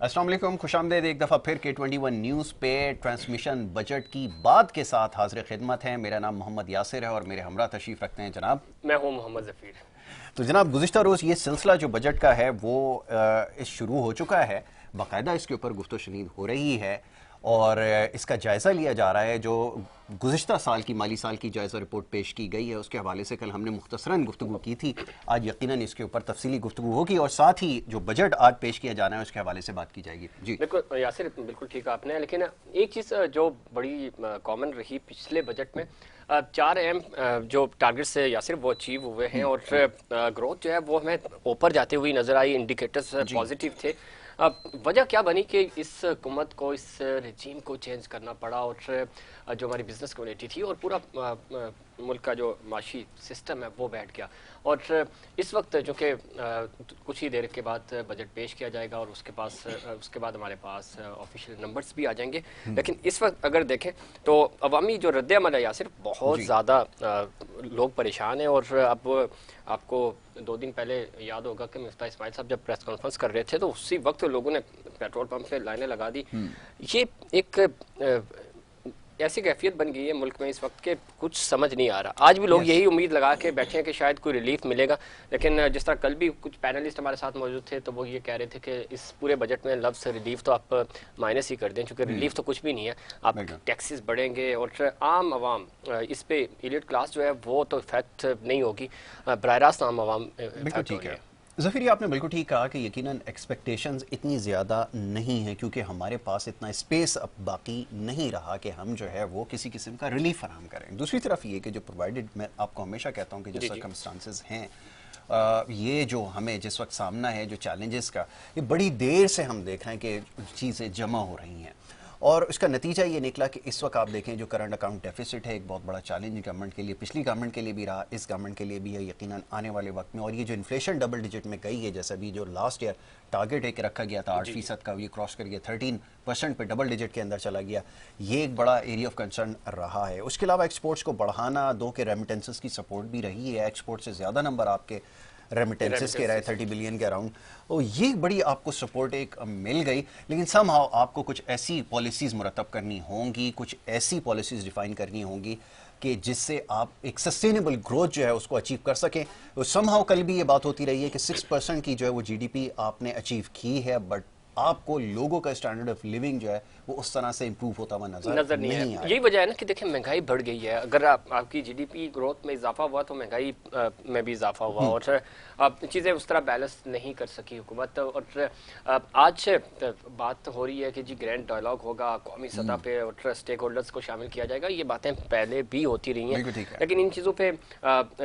अस्सलाम वालेकुम, खुशामदीद एक दफ़ा फिर K21 न्यूज़ पे ट्रांसमिशन बजट की बात के साथ हाजिर खिदमत है। मेरा नाम मोहम्मद यासिर है और मेरे हमरा तशरीफ़ रखते हैं जनाब। मैं हूं मोहम्मद ज़फ़ीर। तो जनाब गुज़िश्ता रोज़ ये सिलसिला जो बजट का है वो शुरू हो चुका है, बाकायदा इसके ऊपर गुफ्तगू शनीद हो रही है और इसका जायज़ा लिया जा रहा है। जो गुज़िश्ता साल की माली साल की जायज़ा रिपोर्ट पेश की गई है उसके हवाले से कल हमने मुख्तसरन गुफ्तगू की थी। आज यकीनन इसके ऊपर तफसीली गुफ्तगू होगी और साथ ही जो बजट आज पेश किया जाना है उसके हवाले से बात की जाएगी। जी बिल्कुल यासिर, बिल्कुल ठीक आपने, लेकिन एक चीज़ जो बड़ी कॉमन रही पिछले बजट में, 4 अहम जो टारगेट्स है यासिर वो अचीव हुए हैं और ग्रोथ जो है वो हमें ऊपर जाते हुए नजर आई। इंडिकेटर्स पॉजिटिव थे। वजह क्या बनी कि इस हुकूमत को, इस रजीम को चेंज करना पड़ा और जो हमारी बिजनेस कम्युनिटी थी और पूरा मुल्क का जो माशी सिस्टम है वो बैठ गया। और इस वक्त जो कि कुछ ही देर के बाद बजट पेश किया जाएगा और उसके बाद हमारे पास ऑफिशियल नंबर्स भी आ जाएंगे। लेकिन इस वक्त अगर देखें तो अवामी जो रद्द-ए-अमल है यासिर, बहुत ज़्यादा लोग परेशान हैं। और अब आपको 2 दिन पहले याद होगा कि मिफ्ताह इस्माइल साहब जब प्रेस कॉन्फ्रेंस कर रहे थे तो उसी वक्त लोगों ने पेट्रोल पंप पे लाइनें लगा दी। ये एक ऐसी कैफियत बन गई है मुल्क में इस वक्त के कुछ समझ नहीं आ रहा। आज भी लोग यही उम्मीद लगा के बैठे हैं कि शायद कोई रिलीफ मिलेगा, लेकिन जिस तरह कल भी कुछ पैनलिस्ट हमारे साथ मौजूद थे तो वो ये कह रहे थे कि इस पूरे बजट में लफ्ज़ रिलीफ तो आप माइनस ही कर दें, क्योंकि रिलीफ तो कुछ भी नहीं है। आप टैक्सेस बढ़ेंगे और आम आवाम इस पे एलीट क्लास जो है वो तो इफेक्ट नहीं होगी, बराह रास्त आम आवाम इफेक्ट होगी। ज़फ़ीर, आपने बिल्कुल ठीक कहा कि यकीनन एक्सपेक्टेशंस इतनी ज़्यादा नहीं है क्योंकि हमारे पास इतना स्पेस अब बाकी नहीं रहा कि हम जो है वो किसी किस्म का रिलीफ फराहम करें। दूसरी तरफ ये कि जो प्रोवाइडेड, मैं आपको हमेशा कहता हूँ कि जो सर्कमस्टांसेस हैं, ये जो हमें जिस वक्त सामना है जो चैलेंजेस का, ये बड़ी देर से हम देख रहे हैं कि चीज़ें जमा हो रही हैं और उसका नतीजा ये निकला कि इस वक्त आप देखें जो करंट अकाउंट डेफिसिट है एक बहुत बड़ा चैलेंज गवर्नमेंट के लिए, पिछली गवर्नमेंट के लिए भी रहा, इस गवर्नमेंट के लिए भी है यकीनन आने वाले वक्त में। और ये जो इन्फ्लेशन डबल डिजिट में गई है, जैसा भी जो लास्ट ईयर टारगेट एक रखा गया था 8% का, ये क्रॉस कर गया 13% पे, डबल डिजिट के अंदर चला गया। ये एक बड़ा एरिया ऑफ कंसर्न रहा है। उसके अलावा एक्सपोर्ट्स को बढ़ाना, दो के रेमिटेंसेस की सपोर्ट भी रही है। एक्सपोर्ट से ज़्यादा नंबर आपके रेमिटेंसेस के रहे 30 बिलियन के अराउंड, और ये बड़ी आपको सपोर्ट एक मिल गई। लेकिन समहाउ आपको कुछ ऐसी पॉलिसीज़ मुरतब करनी होंगी, कुछ ऐसी पॉलिसीज़ डिफ़ाइन करनी होंगी कि जिससे आप एक सस्टेनेबल ग्रोथ जो है उसको अचीव कर सकें। तो समहाउ कल भी ये बात होती रही है कि 6% की जो है वो जीडीपी आपने अचीव की है, बट आपको लोगों का स्टैंडर्ड ऑफ लिविंग जो है वो उस तरह से इंप्रूव होता हुआ नजर नहीं आया। यही वजह है ना कि देखिए महंगाई बढ़ गई है। अगर आपकी जीडीपी ग्रोथ में इजाफा हुआ तो महंगाई में भी इजाफा हुआ और चीज़ें उस तरह बैलेंस नहीं कर सकी हुकूमत। और आज बात हो रही है कि जी ग्रैंड डायलॉग होगा कौमी सतह पे और स्टेक होल्डर्स को शामिल किया जाएगा। ये बातें पहले भी होती रही हैं, लेकिन इन चीज़ों पे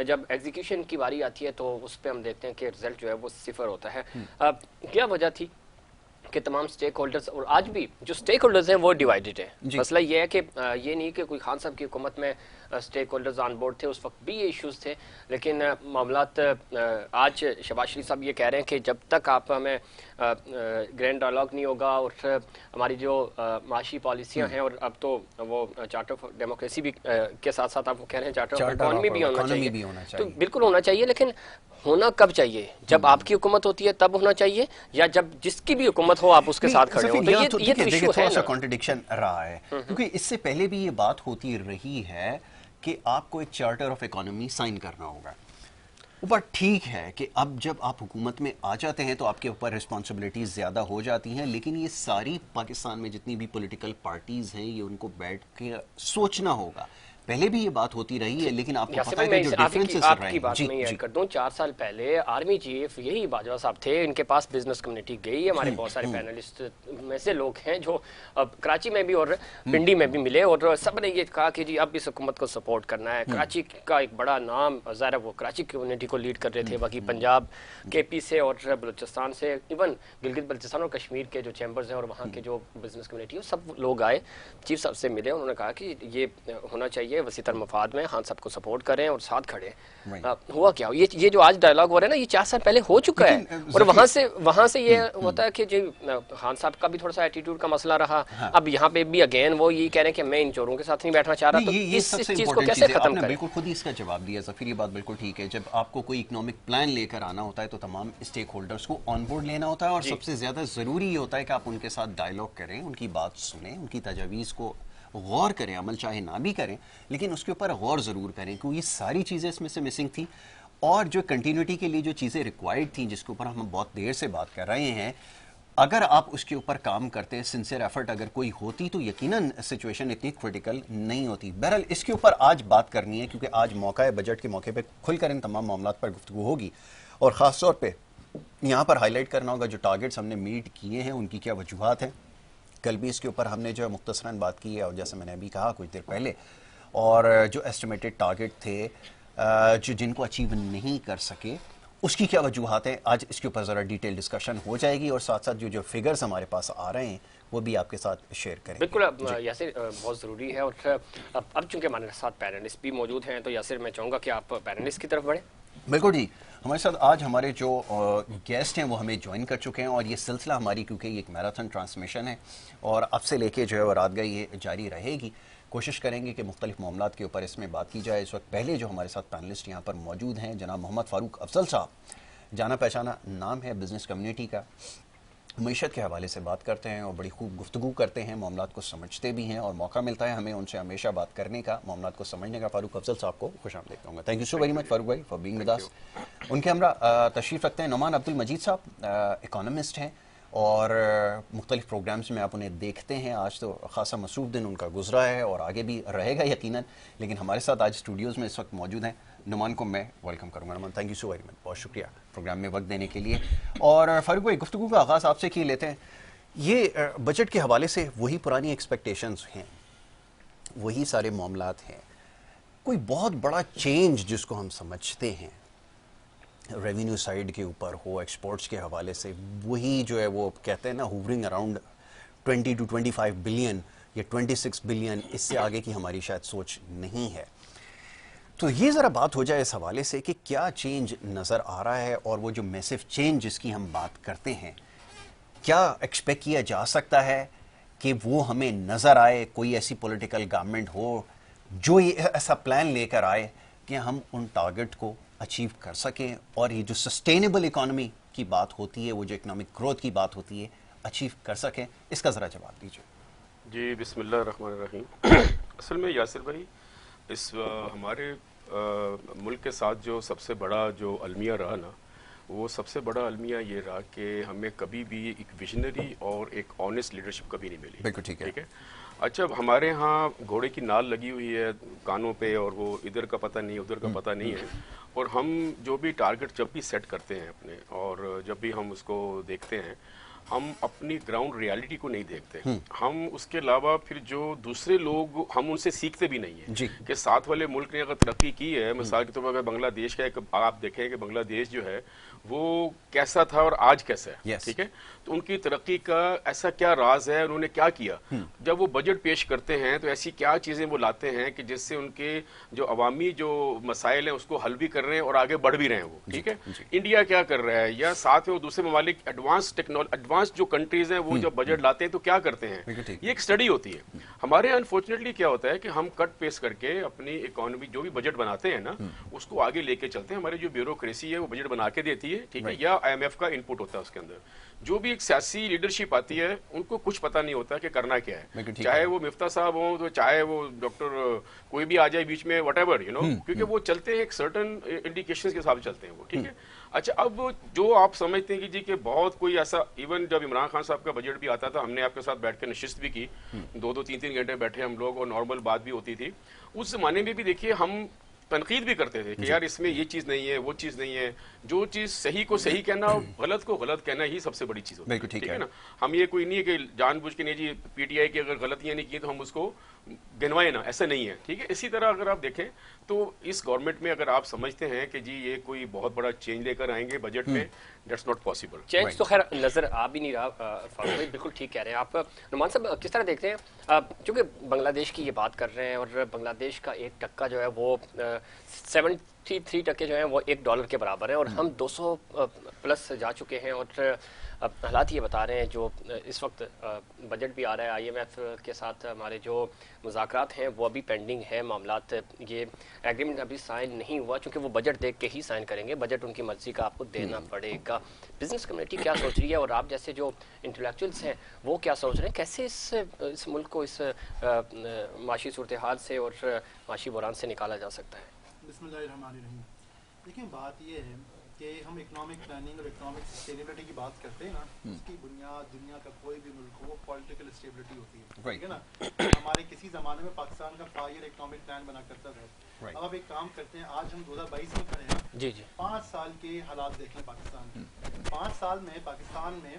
जब एग्जीक्यूशन की बारी आती है तो उस पर हम देखते हैं कि रिजल्ट जो है वो 0 होता है। क्या वजह थी कि तमाम स्टेक होल्डर्स, और आज भी जो स्टेक होल्डर्स हैं वो डिवाइडेड है। मसला ये है कि ये नहीं कि कोई खान साहब की हुकूमत में स्टेक होल्डर्स ऑन बोर्ड थे, उस वक्त भी ये इश्यूज थे, लेकिन मामलात आज शहबाज शरीफ साहब ये कह रहे हैं कि जब तक आप हमें ग्रैंड डायलॉग नहीं होगा और हमारी जो माशी पॉलिसियाँ हैं, और अब तो वो चार्टर ऑफ डेमोक्रेसी भी के साथ साथ आप कह रहे हैं चार्टर ऑफ इकॉनमी भी होना चाहिए, तो बिल्कुल होना चाहिए। लेकिन होना कब चाहिए? जब आपकी हुकूमत होती है तब होना चाहिए, या जब जिसकी भी हुकूमत हो आप उसके साथ खड़े हो? तो ये तो इशू है, थोड़ा सा कॉन्ट्रडिक्शन रहा है क्योंकि इससे पहले भी ये बात होती रही है कि आपको एक चार्टर ऑफ इकोनॉमी साइन करना होगा। ऊपर ठीक है कि अब जब आप हुकूमत में आ जाते हैं तो आपके ऊपर रिस्पॉन्सिबिलिटीज ज़्यादा हो जाती हैं, लेकिन ये सारी पाकिस्तान में जितनी भी पॉलिटिकल पार्टीज हैं ये उनको बैठ के सोचना होगा। पहले भी ये बात होती रही है, लेकिन आपको पता है कि जो डिफरेंसेस रहे हैं। बात में ऐड कर दूं, 4 साल पहले आर्मी चीफ यही बाजवा साहब थे, इनके पास बिजनेस कम्युनिटी गई। हमारे बहुत सारे पैनलिस्ट में से लोग हैं जो कराची में भी और पिंडी में भी मिले और सब ने ये कहा कि जी अब इस हुकूमत को सपोर्ट करना है। कराची का एक बड़ा नाम ज़ाहिर वो कराची कम्युनिटी को लीड कर रहे थे, बाकी पंजाब KP से और बलूचिस्तान से, इवन गिलगित बल्चिस्तान और कश्मीर के जो चैम्बर्स हैं और वहाँ के जो बिजनेस कम्युनिटी है सब लोग आए, चीफ साहब से मिले। उन्होंने कहा कि ये होना चाहिए चाहिए, वसीतर मफाद में खान साहब को सपोर्ट करें और साथ खड़े। Right. हुआ क्या, ये जो आज डायलॉग हो रहा है ना, ये 4 साल पहले हो चुका है। और वहां से ये होता है कि जी खान साहब का भी थोड़ा सा एटीट्यूड का मसला रहा। हाँ। अब यहाँ पे भी अगेन वो ये कह रहे हैं कि मैं इन चोरों के साथ नहीं बैठना चाह रहा। तो ये इस सबसे चीज को इंपॉर्टेंट कैसे चीज है। खत्म आपने करें? बिल्कुल खुद ही इसका जवाब दिया जफीर, ये बात बिल्कुल ठीक है। जब आपको कोई इकोनॉमिक प्लान लेकर आना होता है तो तमाम स्टेक होल्डर्स को ऑन बोर्ड लेना होता है, और सबसे ज्यादा जरूरी ये होता है कि आप उनके साथ डायलॉग करें, उनकी बात सुने, उनकी तजावीज को गौर करें, अमल चाहे ना भी करें लेकिन उसके ऊपर गौर जरूर करें, क्योंकि ये सारी चीजें इसमें से मिसिंग थी। और जो कंटिन्यूटी के लिए जो चीजें रिक्वायर्ड थी, जिसके ऊपर हम बहुत देर से बात कर रहे हैं, अगर आप उसके ऊपर काम करते, सिंसियर एफर्ट अगर कोई होती, तो यकीनन सिचुएशन इतनी क्रिटिकल नहीं होती। बहरहाल इसके ऊपर आज बात करनी है, क्योंकि आज मौका है, बजट के मौके पे खुलकर इन तमाम मामलात पर गुफ्तगू होगी, और ख़ास तौर पे यहाँ पर हाईलाइट करना होगा जो टारगेट्स हमने मीट किए हैं उनकी क्या वजूहात हैं। कल भी इसके ऊपर हमने जो है मुख्तसरन बात की है, और जैसे मैंने अभी कहा कुछ देर पहले, और जो एस्टिमेटेड टारगेट थे जो जिनको अचीव नहीं कर सके उसकी क्या वजूहात हैं, आज इसके ऊपर ज़रा डिटेल डिस्कशन हो जाएगी, और साथ साथ जो फिगर्स हमारे पास आ रहे हैं वो भी आपके साथ शेयर करेंगे। बिल्कुल यासिर, बहुत ज़रूरी है। और अब चूंकि हमारे साथ पैनलिस्ट भी मौजूद हैं, तो यासिर मैं चाहूँगा कि आप पैनलिस्ट की तरफ बढ़ें। बिल्कुल जी, हमारे साथ आज हमारे जो गेस्ट हैं वो हमें ज्वाइन कर चुके हैं, और ये सिलसिला हमारी, क्योंकि ये एक मैराथन ट्रांसमिशन है और अब से लेके जो है वो रात गई ये जारी रहेगी। कोशिश करेंगे कि मुख्तलिफ मामलात के ऊपर इसमें बात की जाए। इस वक्त पहले जो हमारे साथ पैनलिस्ट यहाँ पर मौजूद हैं, जनाब मोहम्मद फ़ारूक अफजल साहब, जाना पहचाना नाम है बिज़नेस कम्युनिटी का, मईशत के हवाले से बात करते हैं और बड़ी खूब गुफ्तगू करते हैं, मामलात को समझते भी हैं, और मौका मिलता है हमें उनसे हमेशा बात करने का, मामलात को समझने का। फ़ारूक अफजल साहब को खुशामदीद कहूँगा। Thank you so very much Farooq भाई फॉर बीइंग विद अस। उनके हमरा तशरीफ़ रखते हैं नुमान अब्दुल मजीद साहब, इकोनॉमिस्ट हैं, और मुख्तलिफ प्रोग्राम्स में आप उन्हें देखते हैं। आज तो ख़ासा मसरूफ़ दिन उनका गुजरा है और आगे भी रहेगा यकीनन, लेकिन हमारे साथ आज स्टूडियोज़ में इस वक्त मौजूद हैं। नुमान को मैं वेलकम करूँगा। Numan, thank you so very much, बहुत शुक्रिया प्रोग्राम में वक्त देने के लिए। और फ़ारूक भाई, गुफ्तगू का आगाज़ आपसे किए लेते हैं। ये बजट के हवाले से वही पुरानी एक्सपेक्टेशंस हैं, वही सारे मामलात हैं, कोई बहुत बड़ा चेंज जिसको हम समझते हैं रेवेन्यू साइड के ऊपर हो, एक्सपोर्ट्स के हवाले से, वही जो है वो कहते हैं ना हुवरिंग अराउंड 20 to 25 बिलियन या 26 बिलियन, इससे आगे की हमारी शायद सोच नहीं है। तो ये ज़रा बात हो जाए इस हवाले से कि क्या चेंज नज़र आ रहा है, और वो जो मैसिव चेंज जिसकी हम बात करते हैं, क्या एक्सपेक्ट किया जा सकता है कि वो हमें नज़र आए, कोई ऐसी पॉलिटिकल गवर्नमेंट हो जो ये ऐसा प्लान लेकर आए कि हम उन टारगेट को अचीव कर सकें, और ये जो सस्टेनेबल इकोनॉमी की बात होती है, वो जो इकोनॉमिक ग्रोथ की बात होती है, अचीव कर सकें। इसका ज़रा जवाब दीजिए। जी, बिस्मिल्लाहिर्रहमानिर्रहीम। असल में यासिर भाई, इस हमारे मुल्क के साथ जो सबसे बड़ा जो अलमिया रहा ना, वो सबसे बड़ा अलमिया ये रहा कि हमें कभी भी एक विजनरी और एक ऑनेस्ट लीडरशिप कभी नहीं मिली। बिल्कुल ठीक है। अच्छा, अब हमारे यहाँ घोड़े की नाल लगी हुई है कानों पे, और वो इधर का पता नहीं उधर का पता नहीं है, और हम जो भी टारगेट जब भी सेट करते हैं अपने, और जब भी हम उसको देखते हैं, हम अपनी ग्राउंड रियलिटी को नहीं देखते। हम उसके अलावा फिर जो दूसरे लोग, हम उनसे सीखते भी नहीं है कि साथ वाले मुल्क ने अगर तरक्की की है, मिसाल के तौर पर अगर बांग्लादेश का आप देखें कि बांग्लादेश जो है वो कैसा था और आज कैसा है, ठीक है, तो उनकी तरक्की का ऐसा क्या राज है, उन्होंने क्या किया। जब वो बजट पेश करते हैं तो ऐसी क्या चीजें वो लाते हैं कि जिससे उनके जो अवामी जो मसाइल हैं उसको हल भी कर रहे हैं और आगे बढ़ भी रहे हैं वो, ठीक है। इंडिया क्या कर रहा है, या साथ में वो दूसरे ममालिक एडवांस जो कंट्रीज हैं वो जब बजट लाते हैं तो क्या करते हैं, ये एक स्टडी होती है। हमारे अनफॉर्चुनेटली क्या होता है कि हम कट पेस्ट करके अपनी इकोनॉमी जो भी बजट बनाते हैं ना, उसको आगे लेके चलते हैं। हमारी जो ब्यूरोक्रेसी है वो बजट बना के देती है, ठीक है, या IMF का इनपुट होता है उसके अंदर। जो भी एक सियासी लीडरशिप आती है उनको कुछ पता नहीं होता कि करना क्या है, चाहे वो मिफ्ता साहब हो, तो चाहे वो डॉक्टर कोई भी आ जाए बीच में, व्हाटएवर, यू नो, क्योंकि वो चलते हैं एक सर्टन इंडिकेशंस के हिसाब से चलते हैं वो, ठीक है। अच्छा, अब जो आप समझते हैं कि जी कि बहुत कोई ऐसा, इवन जब इमरान खान साहब का बजट भी आता था, हमने आपके साथ बैठ के नशिस्त भी की, 2-3 घंटे बैठे हम लोग, और नॉर्मल बात भी होती थी। उस जमाने में भी देखिए हम तनकीद भी करते थे कि यार इसमें ये चीज नहीं है, वो चीज नहीं है। जो चीज सही को सही कहना और गलत को गलत कहना ही सबसे बड़ी चीज होती है, ठीक है ना। हम ये कोई नहीं है कि जानबूझ के नहीं जी PTI की अगर गलतियां नहीं की तो हम उसको गिनवाए ना, ऐसा नहीं है, ठीक है। इसी तरह अगर आप देखें तो इस गवर्नमेंट में अगर आप समझते हैं कि जी ये कोई बहुत बड़ा चेंज लेकर आएंगे बजट में, दैट्स नॉट पॉसिबल। चेंज तो खैर नजर आ भी नहीं रहा। फारूक भाई बिल्कुल ठीक कह रहे हैं आप। नुमान साहब किस तरह देखते हैं, चूंकि बांग्लादेश की ये बात कर रहे हैं और बांग्लादेश का 1% जो है वो 73% जो है वो $1 के बराबर है और हम 200 प्लस जा चुके हैं। और हालात ये बता रहे हैं जो इस वक्त बजट भी आ रहा है, IMF के साथ हमारे जो मुज़ाकरात हैं वो अभी पेंडिंग है मामलात। ये एग्रीमेंट अभी साइन नहीं हुआ क्योंकि वो बजट देख के ही साइन करेंगे। बजट उनकी मर्जी का आपको देना पड़ेगा। बिजनेस कम्युनिटी क्या सोच रही है और आप जैसे जो इंटेलेक्चुअल्स हैं वो क्या सोच रहे हैं, कैसे इस मुल्क को इस माशी सूरत हाल से और माशी बुरान से निकाला जा सकता है? बिस्मिल्लाहिर्रहमानिर्रहीम। देखिए बात ये है कि हम इकोनॉमिक प्लानिंग और इकोनॉमिक सस्टेनेबिलिटी की बात करते हैं ना, उसकी बुनियाद दुनिया का कोई भी मुल्क हो वो पॉलिटिकल स्टेबिलिटी होती है, ठीक है ना। हमारे किसी ज़माने में पाकिस्तान का 5 ईयर इकोनॉमिक प्लान बना करता था। अब आप एक काम करते हैं, आज हम 2022 में खड़े हैं जी जी, 5 साल के हालात देख लें पाकिस्तान के। 5 साल में पाकिस्तान में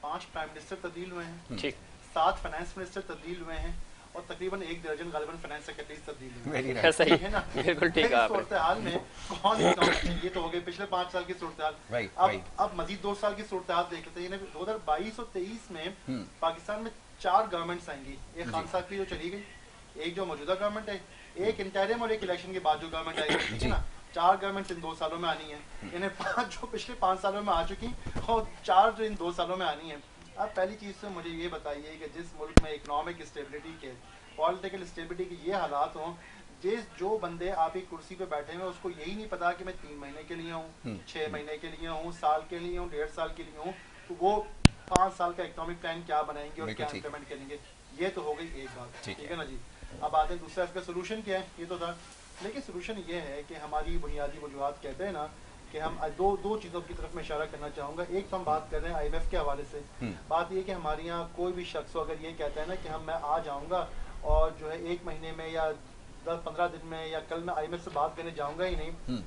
5 प्राइम मिनिस्टर तब्दील हुए हैं, ठीक, 7 फाइनेंस मिनिस्टर तब्दील हुए हैं और तकरीबन 1 दर्जन गालिबन फाइनेंस सेक्रेटरीज तब्दील हुए हैं। सही है ना, बिल्कुल ठीक है। सूरत हाल में कौन ये तो हो गए पिछले 5 साल की सूरत हाल। अब मजीद 2 साल की सूरत हाल देख लेते हैं। 2022 और 23 में पाकिस्तान में 4 गवर्नमेंट्स आएंगी। एक खान साहब की जो चली गई, एक जो मौजूदा गवर्नमेंट है, एक इंटरिम और एक इलेक्शन के बाद जो गवर्नमेंट आएगी, ठीक है ना। 4 गवर्नमेंट्स इन 2 सालों में आनी है। इन्हें 5 जो पिछले 5 सालों में आ चुकी और 4 जो इन 2 सालों में आनी है। अब पहली चीज़ तो मुझे ये बताइए कि जिस मुल्क में इकोनॉमिक स्टेबिलिटी के, पॉलिटिकल स्टेबिलिटी के ये हालात हों, जो बंदे आप एक कुर्सी पे बैठे हुए उसको यही नहीं पता कि मैं 3 महीने के लिए हूँ, 6 महीने के लिए हूँ, साल के लिए हूँ, 1.5 साल के लिए हूँ, तो वो 5 साल का इकोनॉमिक प्लान क्या बनाएंगे और क्या इम्प्लीमेंट करेंगे। ये तो हो गई एक बात, ठीक है ना जी। अब आते हैं दूसरा, इसका सोल्यूशन क्या है, ये तो था। लेकिन सोल्यूशन ये है कि हमारी बुनियादी वजूहत कहते हैं ना कि हम दो चीज़ों की तरफ मैं इशारा करना चाहूँगा। एक तो हम बात कर रहे हैं IMF के हवाले से। बात ये कि हमारे यहाँ कोई भी शख्स अगर ये कहता है ना कि मैं आ जाऊँगा और जो है 1 महीने में या 10-15 दिन में या कल मैं IMF से बात करने जाऊँगा ही नहीं,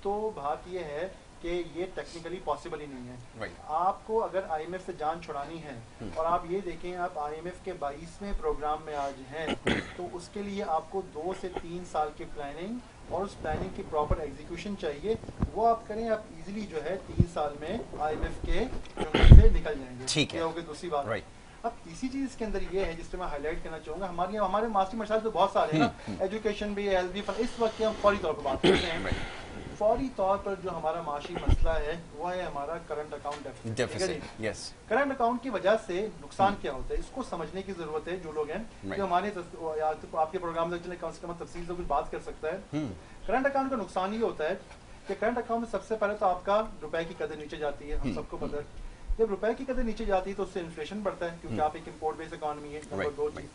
तो बात ये है कि ये टेक्निकली पॉसिबल ही नहीं है। आपको अगर IMF से जान छुड़ानी है और आप ये देखें आप IMF के 22वें प्रोग्राम में आज हैं, तो उसके लिए आपको 2 से 3 साल की प्लानिंग और उस प्लानिंग की प्रॉपर एग्जीक्यूशन चाहिए। वो आप करें, आप इजीली जो है 3 साल में IMF के से निकल जाएंगे। ठीक है, हो गई दूसरी बात। अब तीसरी चीज़ इसके अंदर ये है जिससे मैं हाईलाइट करना चाहूँगा, हमारे मास्टर मसाइल तो बहुत सारे हैं ना, एजुकेशन भी, हेल्थ भी। इस वक्त हम फौरी तौर पर बात करते हैं। फौरी तौर पर जो हमारा माशी मसला है वो है हमारा current account deficit. Yes, current account की वजह से नुकसान क्या होता है इसको समझने की जरूरत है। जो लोग हैं जो हमारे आपके प्रोग्राम में कम से कम तफसील से कुछ बात कर सकता है। करंट अकाउंट का नुकसान ये होता है कि करंट अकाउंट में सबसे पहले तो आपका रुपए की कदर नीचे जाती है, हम सबको पता है। जब रुपए की कदर नीचे जाती है तो उससे इन्फ्लेशन बढ़ता है क्योंकि आप एक इम्पोर्ट बेस्ड इकोनॉमी है। नंबर 2 चीज,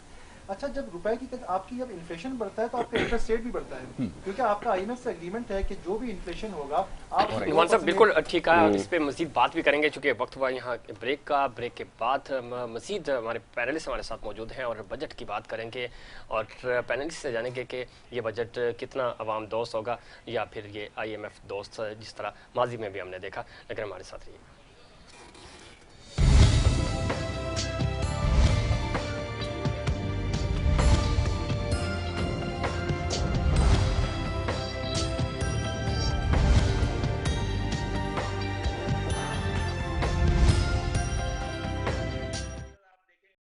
अच्छा जब रुपए की कदर आपकी जब इन्फ्लेशन बढ़ता है तो आपका इंटरेस्ट रेट भी बढ़ता है क्योंकि आपका IMF से एग्रीमेंट है कि जो भी इन्फ्लेशन होगा आप। नुमान साहब बिल्कुल ठीक है, इस पे मजीद बात भी करेंगे चूंकि वक्त हुआ यहाँ ब्रेक का। ब्रेक के बाद मजीद हमारे पैनलिस्ट हमारे साथ मौजूद हैं और बजट की बात करेंगे और पैनलिस्ट से जानेंगे कि ये बजट कितना अवाम दोस्त होगा या फिर ये IMF दोस्त जिस तरह माजी में भी हमने देखा। लेकिन हमारे साथ रहिए।